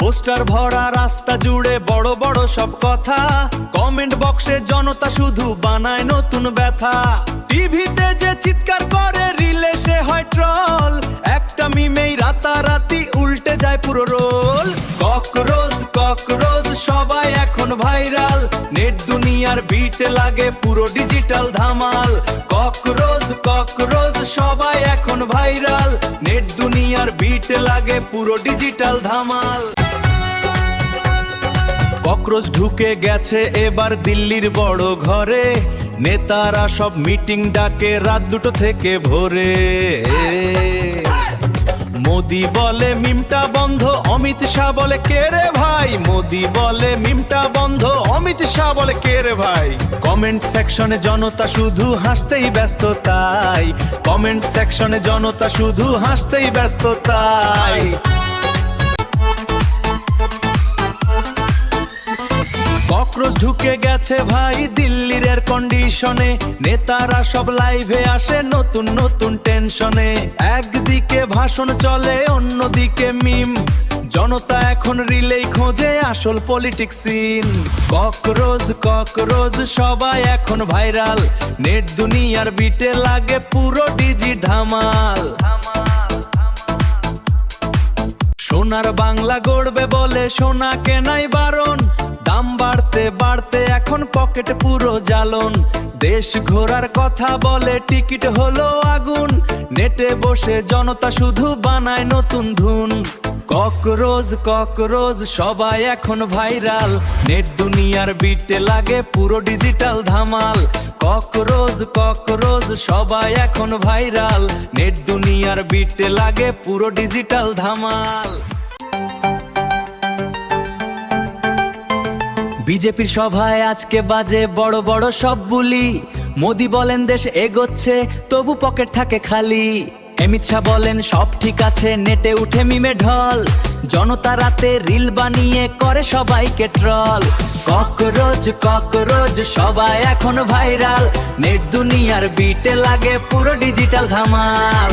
Poster ভরা রাস্তা জুড়ে বড় বড় সব কথা, কমেন্ট বক্সে জনতা শুধু বানায় নতুন ব্যথা। টিভিতে যে চিৎকার করে রিলে সে হয় ট্রল, একটা মিমেই রাতারাতি উল্টে যায় পুরো রোল। ককরোজ ককরোজ সবাই এখন ভাইরাল, নেট দুনিয়ার বিটে লাগে পুরো ডিজিটাল ধামাল। ককরোজ ককরোজ সবাই এখন ভাইরাল, নেট দুনিয়ার বিটে লাগে পুরো ডিজিটাল ধামাল। ককরোচ ঢুকে গেছে এবার দিল্লির বড় ঘরে, নেতারা সব মিটিং ডাকে রাত 2টো থেকে ভোরে। মোদি বলে মিমটা বন্ধ, অমিত শাহ বলে কে রে ভাই। মোদি বলে মিমটা বন্ধ, অমিত শাহ বলে কে রে ভাই। কমেন্ট সেকশনে জনতা শুধু হাসতেই ব্যস্ত তাই, কমেন্ট সেকশনে জনতা শুধু হাসতেই ব্যস্ত তাই। ককরোচ ঢুকে গেছে ভাই দিল্লির এয়ার কন্ডিশনে, নেতারা সব লাইভে আসে নতুন নতুন টেনশনে। একদিকে ভাষণ চলে অন্যদিকে মিম, জনতা এখন রিলেই খোঁজে আসল পলিটিক্স সিন। ককরোচ ককরোচ সবাই এখন ভাইরাল, নেট দুনিয়ার বিটে লাগে পুরো ডিজি ধামাল। সোনার বাংলা গড়বে বলে সোনা কেনাই বারণ, দাম বাড়তে বাড়তে এখন পকেট পুরো জ্বালন। দেশ ঘোরার কথা বলে টিকিট হলো আগুন, নেটে বসে জনতা শুধু বানায় নতুন ধুন। ককরোচ ককরোচ সবাই এখন ভাইরাল, নেট দুনিয়ার বিটে লাগে পুরো ডিজিটাল ধামাল। ককরোচ ককরোচ সবাই এখন ভাইরাল, নেট দুনিয়ার বিটে লাগে পুরো ডিজিটাল ধামাল। বিজেপির সভায় আজকে বাজে বড় বড় সব বুলি, মোদি বলেন দেশ এগোচ্ছে তবু পকেট থাকে খালি। অমিত শাহ বলেন সব ঠিক আছে, নেটে উঠে মিমে ঢল, জনতা রাতে রিল বানিয়ে করে সবাইকে ট্রল। ককরোচ ককরোচ সবাই এখন ভাইরাল, নেট দুনিয়ার বিটে লাগে পুরো ডিজিটাল ধামাল।